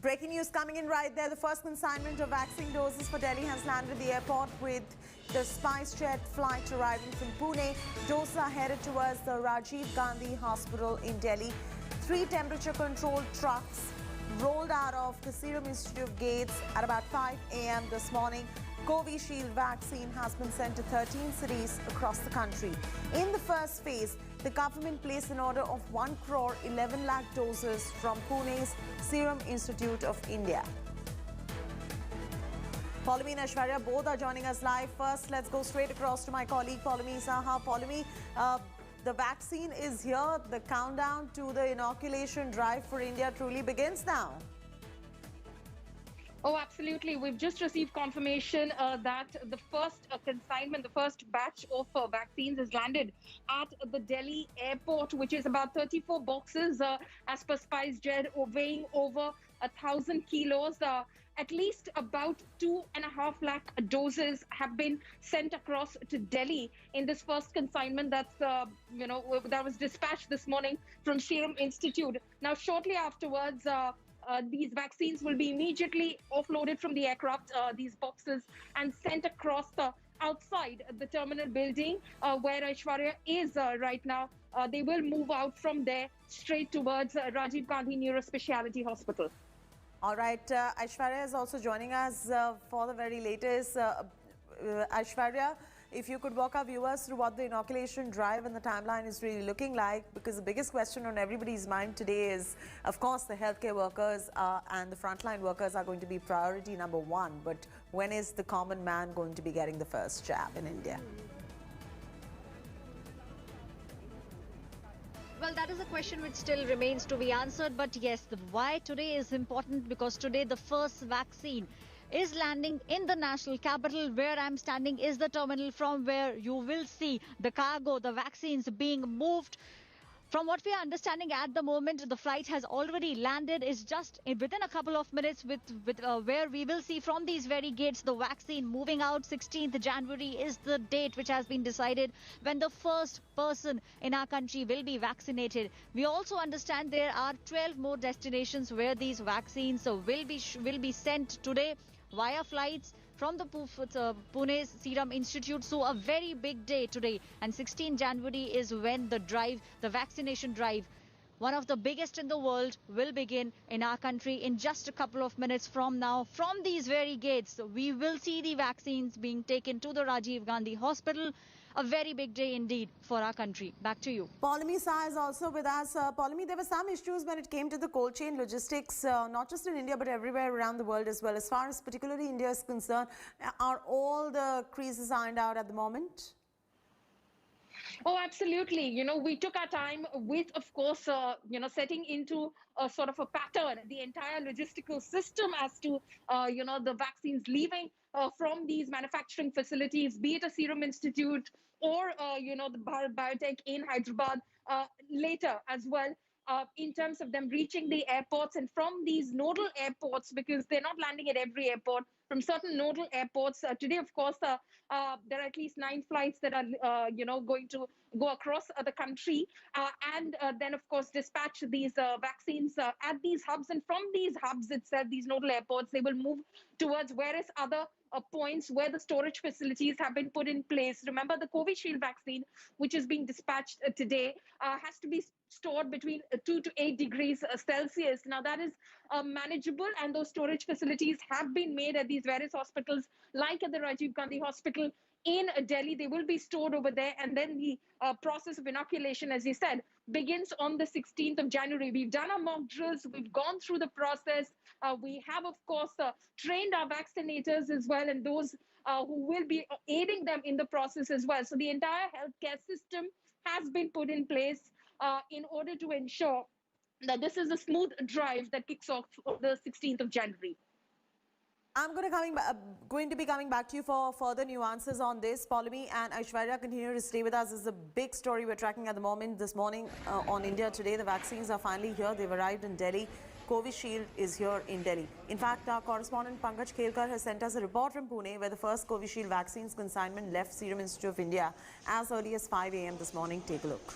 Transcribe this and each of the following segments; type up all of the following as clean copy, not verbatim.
Breaking news coming in right there. The first consignment of vaccine doses for Delhi has landed at the airport with the SpiceJet flight arriving from Pune. Doses are headed towards the Rajiv Gandhi Hospital in Delhi. 3 temperature-controlled trucks rolled out of the Serum Institute gates at about 5 a.m. this morning. Covishield vaccine has been sent to 13 cities across the country. In the first phase, the government placed an order of 1 crore 11 lakh doses from Pune's Serum Institute of India. Paulami and Aishwarya both are joining us live. First, let's go straight across to my colleague Paulami Saha. Paulami, the vaccine is here. The countdown to the inoculation drive for India truly begins now. Oh, absolutely. We've just received confirmation that the first consignment, the first batch of vaccines has landed at the Delhi airport, which is about 34 boxes as per SpiceJet, weighing over 1,000 kilos. At least about 2.5 lakh doses have been sent across to Delhi in this first consignment that was dispatched this morning from Serum Institute. Now, shortly afterwards, these vaccines will be immediately offloaded from the aircraft, these boxes, and sent across outside the terminal building where Aishwarya is right now. They will move out from there straight towards Rajiv Gandhi Neurospeciality Hospital. All right, Aishwarya is also joining us for the very latest. Aishwarya, if you could walk our viewers through what the inoculation drive and the timeline is really looking like, because the biggest question on everybody's mind today is, of course, the healthcare workers and the frontline workers are going to be priority number one. But when is the common man going to be getting the first jab in India? Well, that is a question which still remains to be answered. But yes, why today is important, because today the first vaccine is landing in the national capital. Where I'm standing is the terminal from where you will see the cargo, the vaccines being moved. From what we are understanding at the moment, the flight has already landed. It's just within a couple of minutes where we will see from these very gates the vaccine moving out. 16th January is the date which has been decided when the first person in our country will be vaccinated. We also understand there are 12 more destinations where these vaccines will be sent today via flights from the Pune Serum Institute. So a very big day today, and 16 January is when the vaccination drive, one of the biggest in the world, will begin in our country in just a couple of minutes from now. From these very gates, we will see the vaccines being taken to the Rajiv Gandhi Hospital. A very big day indeed for our country. Back to you. Paulami Saha is also with us. Paulami, there were some issues when it came to the cold chain logistics, not just in India, but everywhere around the world as well. As far as particularly India is concerned, are all the creases ironed out at the moment? Oh, absolutely. You know, we took our time with, of course, setting into a sort of a pattern, the entire logistical system as to, the vaccines leaving from these manufacturing facilities, be it a Serum Institute or, the biotech in Hyderabad later as well. In terms of them reaching the airports, and from these nodal airports, because they're not landing at every airport, from certain nodal airports. Today, of course, there are at least 9 flights that are, going to go across the country and then, of course, dispatch these vaccines at these hubs. And from these hubs itself, these nodal airports, they will move towards various other points where the storage facilities have been put in place. Remember, the Covishield vaccine, which is being dispatched today, has to be stored between 2 to 8 degrees Celsius. Now, that is manageable, and those storage facilities have been made at these various hospitals, like at the Rajiv Gandhi Hospital in Delhi. They will be stored over there, and then the process of inoculation, as you said, begins on the 16th of January. We've done our mock drills. We've gone through the process. We have, of course, trained our vaccinators as well, and those who will be aiding them in the process as well. So the entire healthcare system has been put in place in order to ensure that this is a smooth drive that kicks off on the 16th of January. I'm going to be coming back to you for further nuances on this. Paulami and Aishwarya, continue to stay with us. This is a big story we're tracking at the moment. This morning on India Today, the vaccines are finally here. They've arrived in Delhi. Covishield is here in Delhi. In fact, our correspondent Pankaj Khelkar has sent us a report from Pune where the first Covishield vaccines consignment left Serum Institute of India as early as 5 a.m. this morning. Take a look.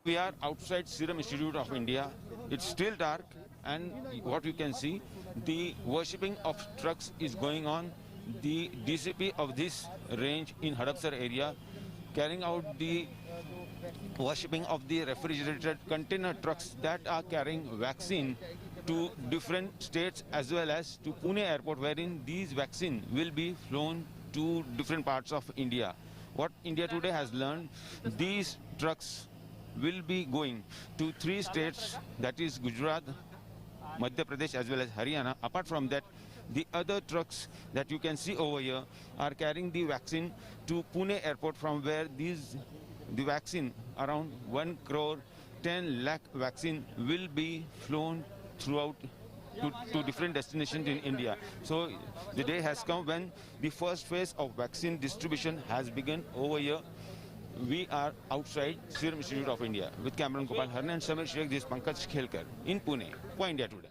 We are outside Serum Institute of India. It's still dark. and what you can see, the worshipping of trucks is going on. The DCP of this range in Hadapsar area carrying out the worshipping of the refrigerated container trucks that are carrying vaccine to different states as well as to Pune airport, wherein these vaccine will be flown to different parts of India. What India Today has learned, these trucks will be going to 3 states, that is Gujarat, Madhya Pradesh as well as Haryana. Apart from that, the other trucks that you can see over here are carrying the vaccine to Pune airport, from where the vaccine, around 1 crore 10 lakh vaccine, will be flown throughout to different destinations in India. So the day has come when the first phase of vaccine distribution has begun over here. We are outside Serum Institute of India. With Cameron Gopal Harne and Samir Sheikh, this is Pankaj Khelkar in Pune for India Today.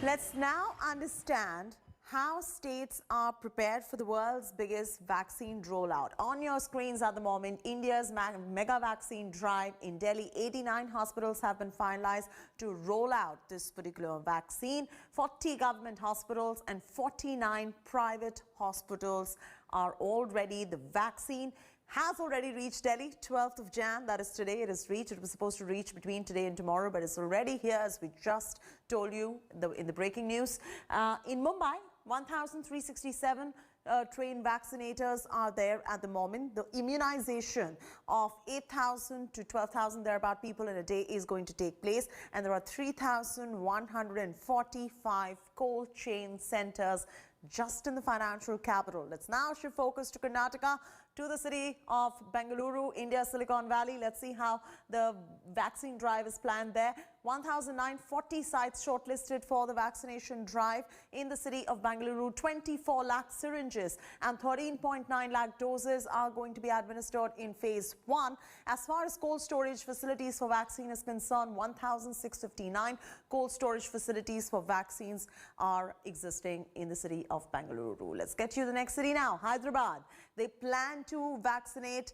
Let's now understand how states are prepared for the world's biggest vaccine rollout. On your screens at the moment, India's mega vaccine drive in Delhi. 89 hospitals have been finalized to roll out this particular vaccine. 40 government hospitals and 49 private hospitals are all ready. The vaccine has already reached Delhi, 12th of Jan, that is today. It has reached. It was supposed to reach between today and tomorrow, but it's already here, as we just told you in the breaking news. In Mumbai, 1,367 trained vaccinators are there at the moment. The immunization of 8,000 to 12,000 thereabout people in a day is going to take place, and there are 3,145 cold chain centers just in the financial capital. Let's now shift focus to Karnataka, to the city of Bengaluru, India's Silicon Valley. Let's see how the vaccine drive is planned there. 1,940 sites shortlisted for the vaccination drive in the city of Bengaluru. 24 lakh syringes and 13.9 lakh doses are going to be administered in phase 1. As far as cold storage facilities for vaccine is concerned, 1,659 cold storage facilities for vaccines are existing in the city of Bengaluru. Let's get you the next city now, Hyderabad. They plan to vaccinate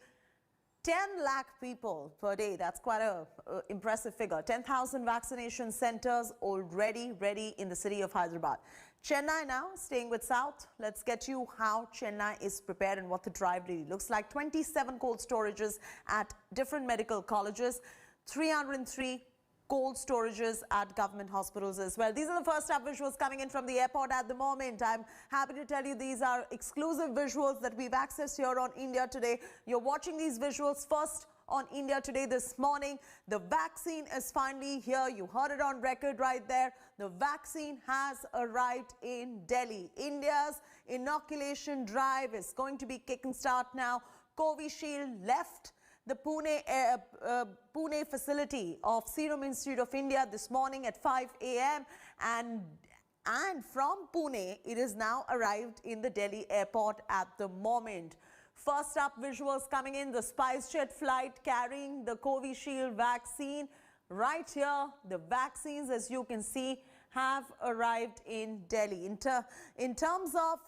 10 lakh people per day. That's quite a impressive figure. 10,000 vaccination centers already ready in the city of Hyderabad. Chennai now, staying with South. Let's get you how Chennai is prepared and what the drive really looks like. 27 cold storages at different medical colleges, 303 cold storages at government hospitals as well. These are the first up visuals coming in from the airport at the moment. I'm happy to tell you these are exclusive visuals that we've accessed here on India Today. You're watching these visuals first on India Today this morning. The vaccine is finally here. You heard it on record right there. The vaccine has arrived in Delhi. India's inoculation drive is going to be kicking start now. Covishield left the Pune facility of Serum Institute of India this morning at 5 a.m. and from Pune, it is now arrived in the Delhi airport at the moment. First up visuals coming in, the SpiceJet flight carrying the Covishield vaccine. Right here, the vaccines, as you can see, have arrived in Delhi. In terms of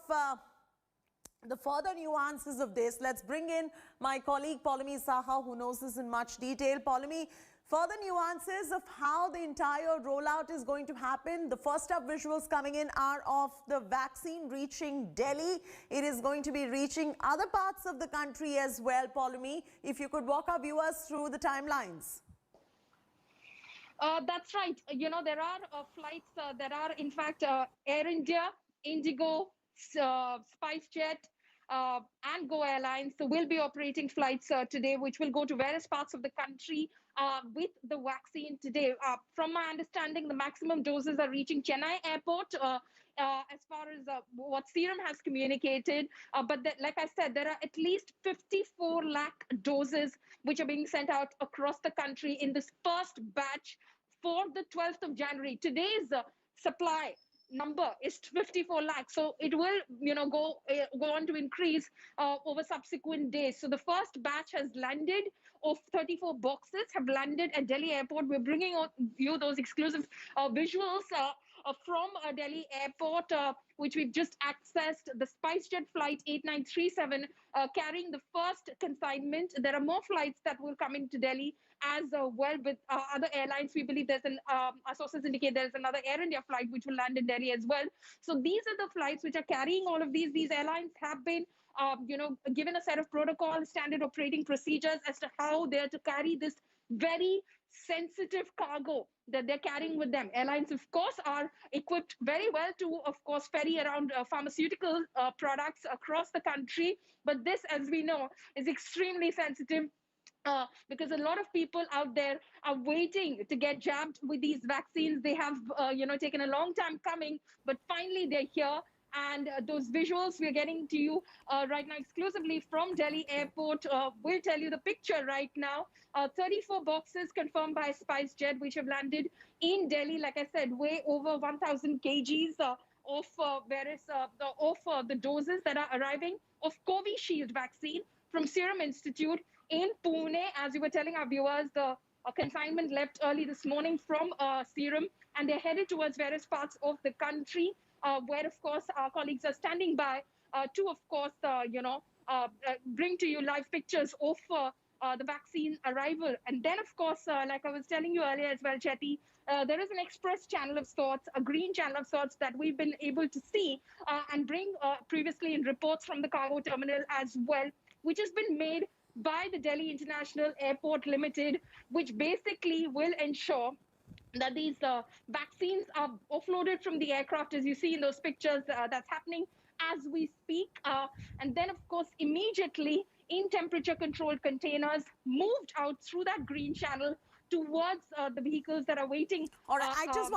the further nuances of this, let's bring in my colleague Paulami Saha, who knows this in much detail. Paulami, further nuances of how the entire rollout is going to happen. The first up visuals coming in are of the vaccine reaching Delhi. It is going to be reaching other parts of the country as well. Paulami, if you could walk our viewers through the timelines. That's right. You know, there are flights, there are in fact Air India, Indigo, SpiceJet, and Go Airlines will be operating flights today, which will go to various parts of the country with the vaccine today. From my understanding, the maximum doses are reaching Chennai Airport as far as what Serum has communicated. But like I said, there are at least 54 lakh doses which are being sent out across the country in this first batch for the 12th of January. Today's supply number is 54 lakhs, so it will go on to increase over subsequent days. So the first batch has landed of 34 boxes have landed at Delhi airport. We're bringing you those exclusive visuals from Delhi airport, which we've just accessed. The SpiceJet flight 8937 carrying the first consignment. There are more flights that will come into Delhi as well with other airlines. We believe there's our sources indicate there's another Air India flight which will land in Delhi as well. So these are the flights which are carrying all of these. These airlines have been, given a set of protocols, standard operating procedures as to how they're to carry this very sensitive cargo that they're carrying with them. Airlines, of course, are equipped very well to, of course, ferry around pharmaceutical products across the country. But this, as we know, is extremely sensitive. Because a lot of people out there are waiting to get jabbed with these vaccines. They have, taken a long time coming, but finally they're here. And those visuals we're getting to you right now exclusively from Delhi Airport. We'll tell you the picture right now. 34 boxes confirmed by SpiceJet, which have landed in Delhi. Like I said, way over 1,000 kgs of the doses that are arriving of Covishield vaccine from Serum Institute in Pune. As we were telling our viewers, the consignment left early this morning from Serum, and they're headed towards various parts of the country, where, of course, our colleagues are standing by to, of course, bring to you live pictures of the vaccine arrival. And then, of course, like I was telling you earlier as well, Chetty, there is an express channel of sorts, a green channel of sorts that we've been able to see and bring previously in reports from the cargo terminal as well, which has been made by the Delhi International Airport Limited, which basically will ensure that these vaccines are offloaded from the aircraft, as you see in those pictures. That's happening as we speak. And then, of course, immediately in temperature-controlled containers, moved out through that green channel towards the vehicles that are waiting. All right, I just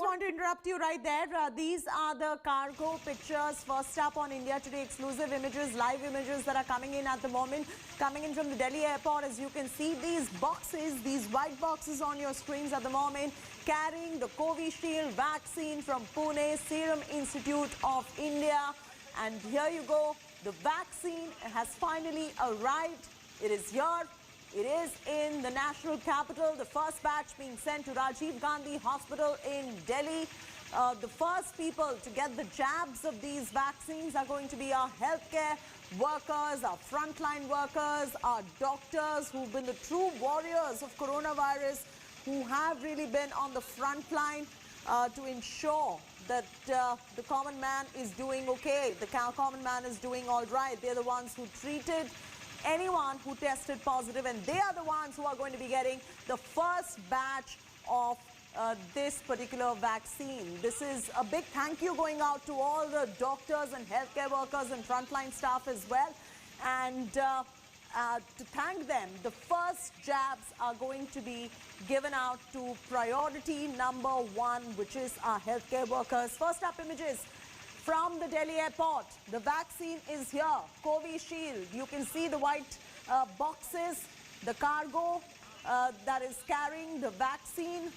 want to interrupt you right there. These are the cargo pictures. First up on India Today, exclusive images, live images that are coming in at the moment, coming in from the Delhi airport. As you can see, these boxes, these white boxes on your screens at the moment, carrying the Covishield vaccine from Pune, Serum Institute of India. And here you go. The vaccine has finally arrived. It is here. It is in the national capital. The first batch being sent to Rajiv Gandhi Hospital in Delhi. The first people to get the jabs of these vaccines are going to be our healthcare workers, our frontline workers, our doctors who've been the true warriors of coronavirus, who have really been on the front line to ensure that the common man is doing okay. The common man is doing all right. They're the ones who treated anyone who tested positive, and they are the ones who are going to be getting the first batch of this particular vaccine. This is a big thank you going out to all the doctors and healthcare workers and frontline staff as well. And to thank them, the first jabs are going to be given out to priority number 1, which is our healthcare workers. First up, images from the Delhi airport. The vaccine is here, Covishield. You can see the white boxes, the cargo that is carrying the vaccine.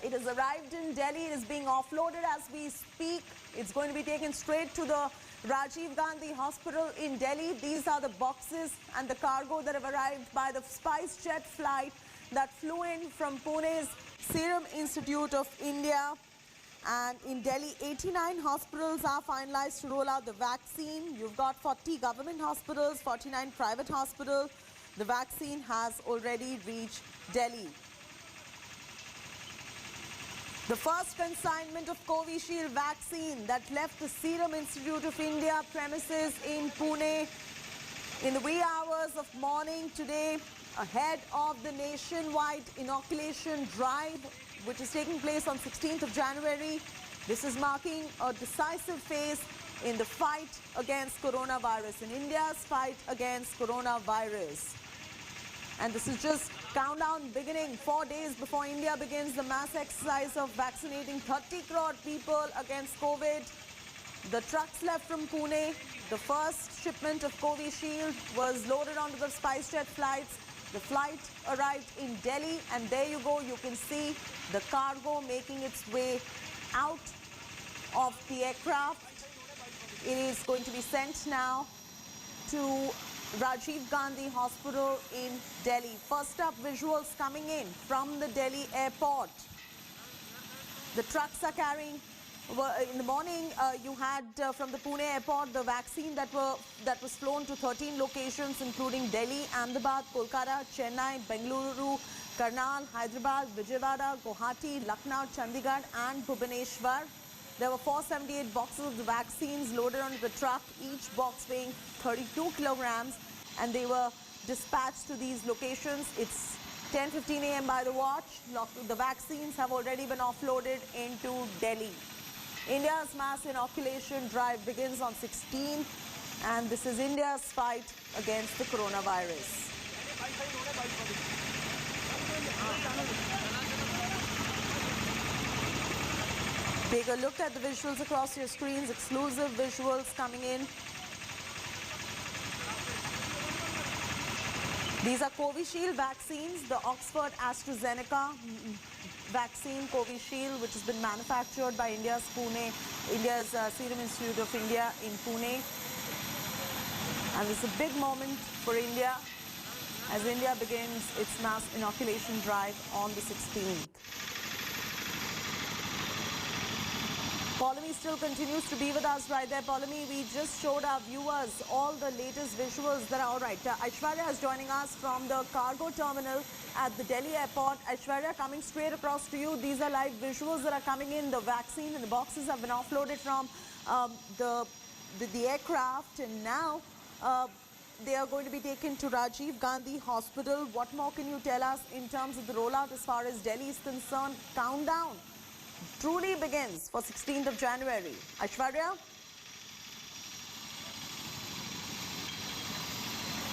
It has arrived in Delhi. It is being offloaded as we speak. It's going to be taken straight to the Rajiv Gandhi Hospital in Delhi. These are the boxes and the cargo that have arrived by the SpiceJet flight that flew in from Pune's Serum Institute of India. And in Delhi, 89 hospitals are finalized to roll out the vaccine. You've got 40 government hospitals, 49 private hospitals. The vaccine has already reached Delhi. The first consignment of Covishield vaccine that left the Serum Institute of India premises in Pune in the wee hours of morning today, ahead of the nationwide inoculation drive, which is taking place on 16th of January. This is marking a decisive phase in the fight against coronavirus, in India's fight against coronavirus. And this is just countdown beginning 4 days before India begins the mass exercise of vaccinating 30 crore people against COVID. The trucks left from Pune. The first shipment of Covishield was loaded onto the SpiceJet flights. The flight arrived in Delhi, and there you go. You can see the cargo making its way out of the aircraft. It is going to be sent now to Rajiv Gandhi Hospital in Delhi. First up, visuals coming in from the Delhi airport. The trucks are carrying Well, in the morning, you had from the Pune airport the vaccine that was flown to 13 locations, including Delhi, Ahmedabad, Kolkata, Chennai, Bengaluru, Karnal, Hyderabad, Vijayawada, Guwahati, Lucknow, Chandigarh, and Bhubaneswar. There were 478 boxes of the vaccines loaded onto the truck, each box weighing 32 kilograms, and they were dispatched to these locations. It's 10:15 a.m. by the watch. The vaccines have already been offloaded into Delhi. India's mass inoculation drive begins on 16th, and this is India's fight against the coronavirus. Take a look at the visuals across your screens, exclusive visuals coming in. These are Covishield vaccines, the Oxford AstraZeneca vaccine Covishield, which has been manufactured by India's Serum Institute of India in Pune. And it's a big moment for India as India begins its mass inoculation drive on the 16th. Paulami still continues to be with us right there. Paulami, we just showed our viewers all the latest visuals that are all right. Aishwarya is joining us from the cargo terminal at the Delhi airport. Aishwarya, coming straight across to you. These are live visuals that are coming in. The vaccine and the boxes have been offloaded from the aircraft, and now they are going to be taken to Rajiv Gandhi Hospital. What more can you tell us in terms of the rollout as far as Delhi is concerned? Countdown truly begins for 16th of January. Aishwarya?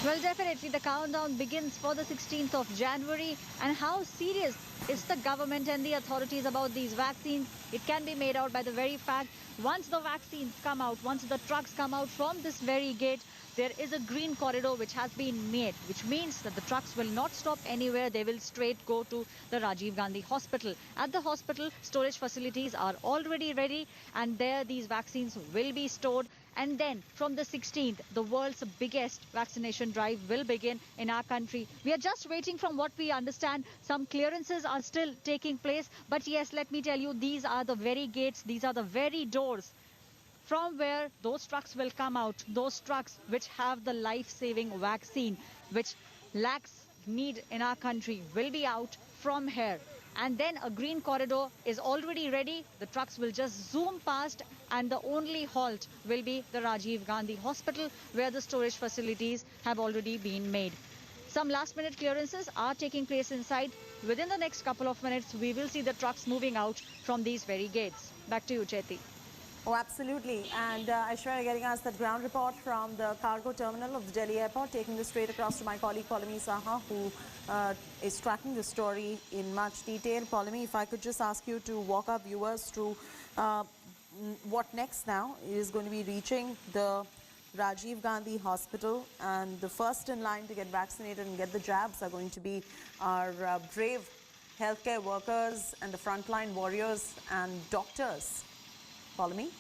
Well, definitely the countdown begins for the 16th of January. And how serious is the government and the authorities about these vaccines? It can be made out by the very fact once the vaccines come out, once the trucks come out from this very gate, there is a green corridor which has been made, which means that the trucks will not stop anywhere. They will straight go to the Rajiv Gandhi Hospital. At the hospital, storage facilities are already ready, and there these vaccines will be stored. And then from the 16th, the world's biggest vaccination drive will begin in our country. We are just waiting. From what we understand, some clearances are still taking place. But yes, let me tell you, these are the very gates, these are the very doors from where those trucks will come out, those trucks which have the life-saving vaccine, which lacks need in our country, will be out from here. And then a green corridor is already ready. The trucks will just zoom past, and the only halt will be the Rajiv Gandhi Hospital, where the storage facilities have already been made. Some last-minute clearances are taking place inside. Within the next couple of minutes, we will see the trucks moving out from these very gates. Back to you, Chaiti. Oh, absolutely. And Aishwarya getting us that ground report from the cargo terminal of the Delhi airport, taking this straight across to my colleague Paulami Saha, who is tracking the story in much detail. Paulami, if I could just ask you to walk our viewers through what next now is going to be reaching the Rajiv Gandhi Hospital, and the first in line to get vaccinated and get the jabs are going to be our brave healthcare workers and the frontline warriors and doctors. Paulami?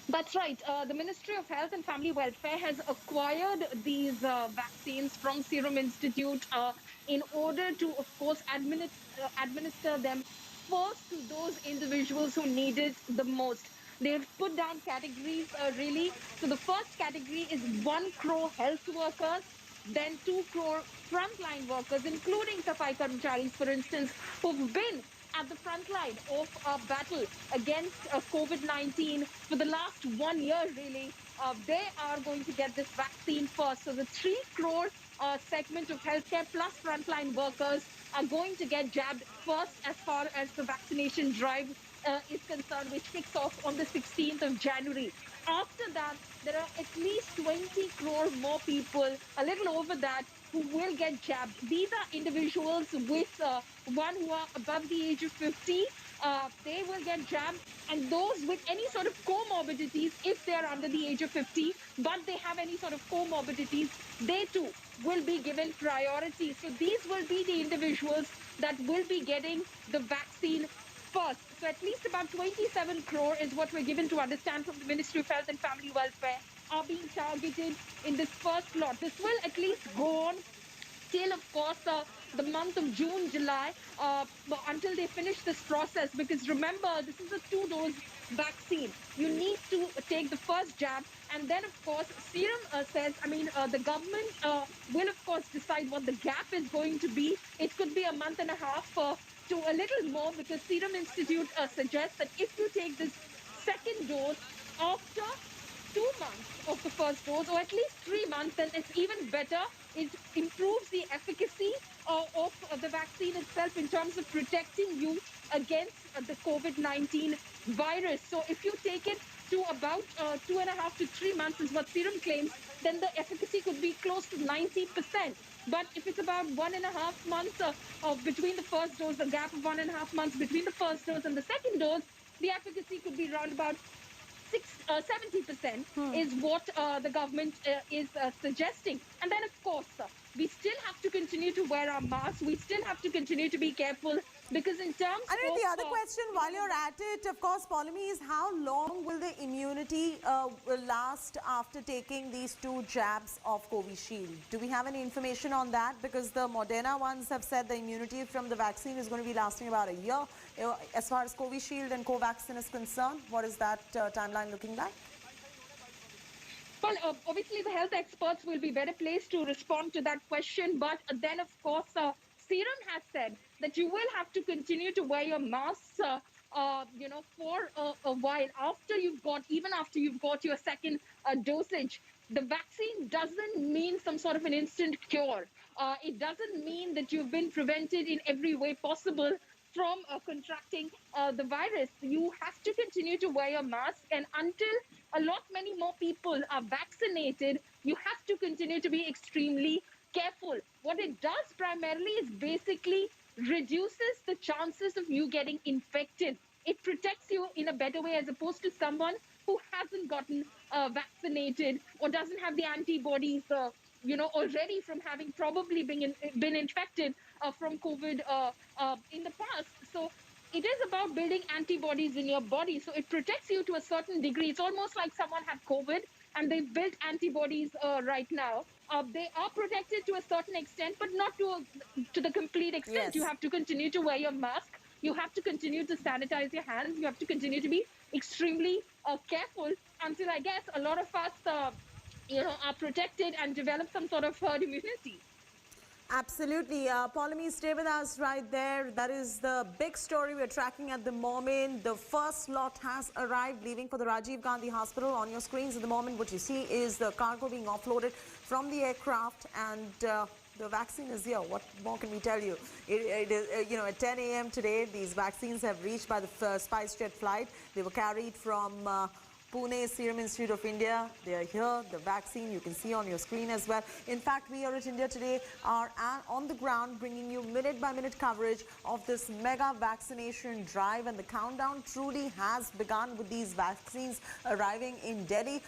That's right. The Ministry of Health and Family Welfare has acquired these vaccines from Serum Institute in order to, of course, administer them first to those individuals who need it the most. They've put down categories, really. So the first category is 1 crore health workers, then 2 crore frontline workers, including Safai Karmacharis, for instance, who've been at the front line of our battle against COVID-19 for the last 1 year, really. They are going to get this vaccine first. So the 3 crore segment of healthcare plus frontline workers are going to get jabbed first as far as the vaccination drive is concerned, which kicks off on the 16th of January. After that, there are at least 20 crore more people, a little over that, who will get jabbed. These are individuals with one who are above the age of 50. They will get jabbed, and those with any sort of comorbidities, if they are under the age of 50, but they have any sort of comorbidities, they too will be given priority. So these will be the individuals that will be getting the vaccine first. So at least about 27 crore is what we're given to understand from the Ministry of Health and Family Welfare are being targeted in this first lot. This will at least go on till, of course, the month of June, July, until they finish this process. Because remember, this is a 2-dose vaccine. You need to take the first jab, and then, of course, Serum says, the government will, of course, decide what the gap is going to be. It could be a month and a half to a little more, because Serum Institute suggests that if you take this second dose after 2 months of the first dose, or at least 3 months, then it's even better. It improves the efficacy of the vaccine itself in terms of protecting you against the COVID-19 virus. So if you take it to about 2.5 to 3 months, is what Serum claims, then the efficacy could be close to 90%. But if it's about 1.5 months between the first dose, the gap of 1.5 months between the first dose and the second dose, the efficacy could be around about 70% is what the government is suggesting. And then, of course, we still have to continue to wear our masks. We still have to continue to be careful, because in terms And of... the other question, while you're at it, of course, Polemy, is how long will the immunity will last after taking these 2 jabs of Covishield? Do we have any information on that? Because the Moderna ones have said the immunity from the vaccine is going to be lasting about a year. As far as Covishield and Covaxin is concerned, what is that timeline looking like? Well, obviously, the health experts will be better placed to respond to that question. But then, of course, Serum has said that you will have to continue to wear your masks, for a while even after you've got your second dosage. The vaccine doesn't mean some sort of an instant cure. It doesn't mean that you've been prevented in every way possible from contracting the virus. You have to continue to wear your mask, and until many more people are vaccinated, you have to continue to be extremely careful. What it does primarily is basically reduces the chances of you getting infected. It protects you in a better way, as opposed to someone who hasn't gotten vaccinated or doesn't have the antibodies already from having probably been infected from COVID in the past. So it is about building antibodies in your body. So it protects you to a certain degree. It's almost like someone had COVID and they've built antibodies right now. They are protected to a certain extent, but not to the complete extent. Yes. You have to continue to wear your mask. You have to continue to sanitize your hands. You have to continue to be extremely careful until, I guess, a lot of us are protected and develop some sort of herd immunity. Absolutely. Polemy, stay with us right there. That is the big story we're tracking at the moment. The first lot has arrived, leaving for the Rajiv Gandhi Hospital. On your screens at the moment, what you see is the cargo being offloaded from the aircraft, and the vaccine is here. What more can we tell you? It is, at 10 a.m. today, these vaccines have reached by the SpiceJet flight. They were carried from Pune, Serum Institute of India. They are here. The vaccine you can see on your screen as well. In fact, we here at India Today are on the ground bringing you minute-by-minute coverage of this mega vaccination drive, and the countdown truly has begun with these vaccines arriving in Delhi.